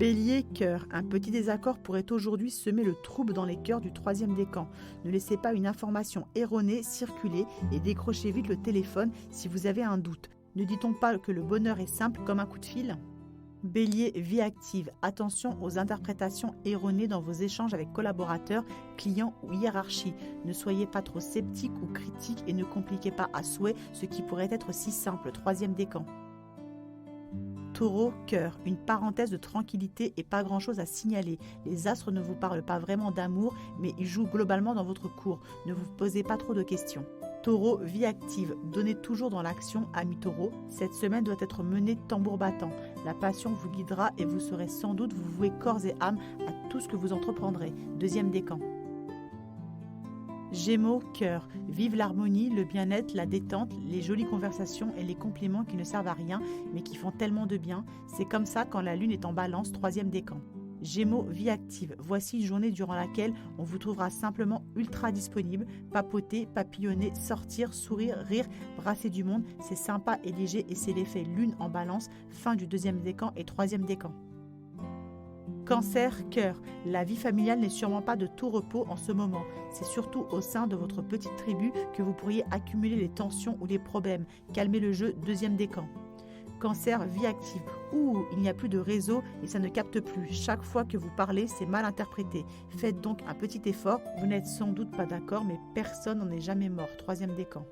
Bélier, cœur. Un petit désaccord pourrait aujourd'hui semer le trouble dans les cœurs du troisième décan. Ne laissez pas une information erronée circuler et décrochez vite le téléphone si vous avez un doute. Ne dit-on pas que le bonheur est simple comme un coup de fil ? Bélier, vie active. Attention aux interprétations erronées dans vos échanges avec collaborateurs, clients ou hiérarchie. Ne soyez pas trop sceptique ou critique et ne compliquez pas à souhait ce qui pourrait être si simple. Troisième décan. Taureau, cœur, une parenthèse de tranquillité et pas grand-chose à signaler. Les astres ne vous parlent pas vraiment d'amour, mais ils jouent globalement dans votre cours. Ne vous posez pas trop de questions. Taureau, vie active, donnez toujours dans l'action, ami Taureau. Cette semaine doit être menée tambour battant. La passion vous guidera et vous saurez sans doute vous vouer corps et âme à tout ce que vous entreprendrez. Deuxième décan. Gémeaux, cœur. Vive l'harmonie, le bien-être, la détente, les jolies conversations et les compliments qui ne servent à rien mais qui font tellement de bien. C'est comme ça quand la lune est en balance, troisième décan. Gémeaux, vie active. Voici une journée durant laquelle on vous trouvera simplement ultra disponible. Papoter, papillonner, sortir, sourire, rire, brasser du monde. C'est sympa et léger et c'est l'effet lune en balance, fin du deuxième décan et troisième décan. Cancer, cœur. La vie familiale n'est sûrement pas de tout repos en ce moment. C'est surtout au sein de votre petite tribu que vous pourriez accumuler les tensions ou les problèmes. Calmez le jeu, deuxième décan. Cancer, vie active. Ouh, il n'y a plus de réseau et ça ne capte plus. Chaque fois que vous parlez, c'est mal interprété. Faites donc un petit effort. Vous n'êtes sans doute pas d'accord, mais personne n'en est jamais mort. Troisième décan.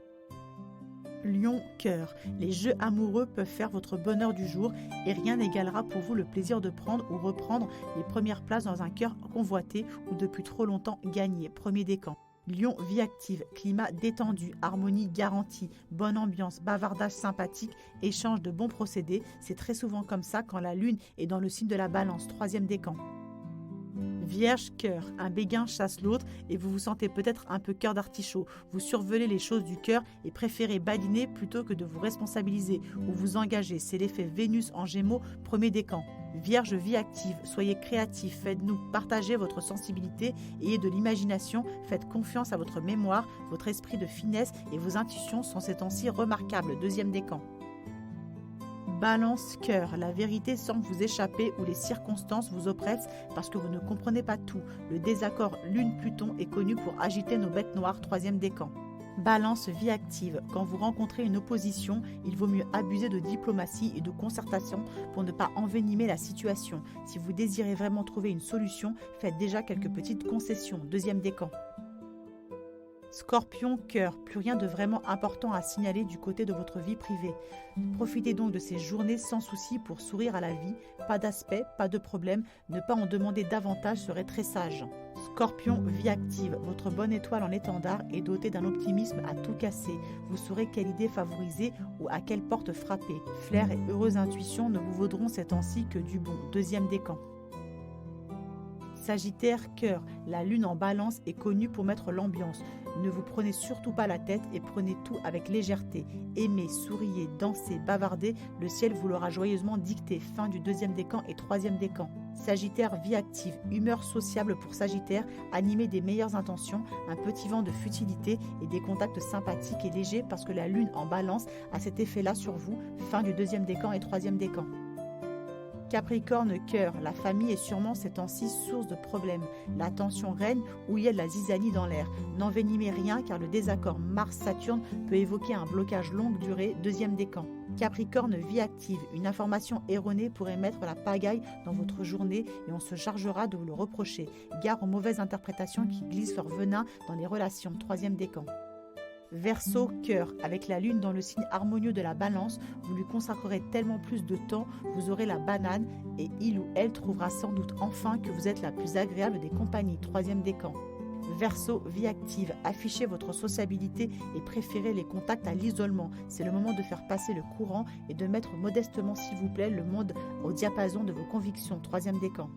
Lion, cœur. Les jeux amoureux peuvent faire votre bonheur du jour et rien n'égalera pour vous le plaisir de prendre ou reprendre les premières places dans un cœur convoité ou depuis trop longtemps gagné. Premier décan. Lion, vie active, climat détendu, harmonie garantie, bonne ambiance, bavardage sympathique, échange de bons procédés. C'est très souvent comme ça quand la lune est dans le signe de la balance. Troisième décan. Vierge, cœur, un béguin chasse l'autre et vous vous sentez peut-être un peu cœur d'artichaut. Vous survolez les choses du cœur et préférez badiner plutôt que de vous responsabiliser ou vous engager. C'est l'effet Vénus en Gémeaux, premier décan. Vierge, vie active, soyez créatif, faites-nous partager votre sensibilité, ayez de l'imagination, faites confiance à votre mémoire, votre esprit de finesse et vos intuitions sont ces temps-ci remarquables. Deuxième décan. Balance, cœur, la vérité semble vous échapper ou les circonstances vous oppressent parce que vous ne comprenez pas tout. Le désaccord Lune-Pluton est connu pour agiter nos bêtes noires, troisième décan. Balance, vie active, quand vous rencontrez une opposition, il vaut mieux abuser de diplomatie et de concertation pour ne pas envenimer la situation. Si vous désirez vraiment trouver une solution, faites déjà quelques petites concessions, deuxième décan. Scorpion, cœur, plus rien de vraiment important à signaler du côté de votre vie privée. Profitez donc de ces journées sans souci pour sourire à la vie, pas d'aspect, pas de problème, ne pas en demander davantage serait très sage. Scorpion, vie active, votre bonne étoile en étendard est dotée d'un optimisme à tout casser. Vous saurez quelle idée favoriser ou à quelle porte frapper. Flair et heureuse intuition ne vous vaudront ces temps-ci que du bon. Deuxième décan. Sagittaire, cœur, la lune en balance est connue pour mettre l'ambiance. Ne vous prenez surtout pas la tête et prenez tout avec légèreté. Aimez, souriez, dansez, bavardez, le ciel vous l'aura joyeusement dicté. Fin du deuxième décan et troisième décan. Sagittaire, vie active, humeur sociable pour Sagittaire, animé des meilleures intentions, un petit vent de futilité et des contacts sympathiques et légers parce que la lune en balance a cet effet-là sur vous. Fin du deuxième décan et troisième décan. Capricorne, cœur, la famille est sûrement ces temps-ci source de problèmes. La tension règne ou il y a de la zizanie dans l'air. N'envenimez rien car le désaccord Mars-Saturne peut évoquer un blocage longue durée, deuxième décan. Capricorne, vie active, une information erronée pourrait mettre la pagaille dans votre journée et on se chargera de vous le reprocher. Gare aux mauvaises interprétations qui glissent leur venin dans les relations, troisième décan. Verseau, cœur, avec la lune dans le signe harmonieux de la balance, vous lui consacrerez tellement plus de temps, vous aurez la banane et il ou elle trouvera sans doute enfin que vous êtes la plus agréable des compagnies, troisième décan. Verseau, vie active, affichez votre sociabilité et préférez les contacts à l'isolement. C'est le moment de faire passer le courant et de mettre modestement, s'il vous plaît, le monde au diapason de vos convictions, troisième décan.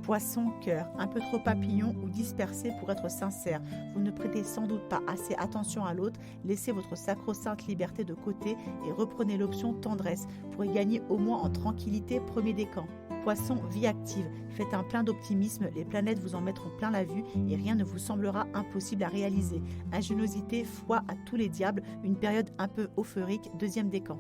Poisson, cœur, un peu trop papillon ou dispersé pour être sincère. Vous ne prêtez sans doute pas assez attention à l'autre, laissez votre sacro-sainte liberté de côté et reprenez l'option tendresse pour y gagner au moins en tranquillité, premier décan. Poisson, vie active, faites un plein d'optimisme, les planètes vous en mettront plein la vue et rien ne vous semblera impossible à réaliser. Ingéniosité, foi à tous les diables, une période un peu euphorique, deuxième décan.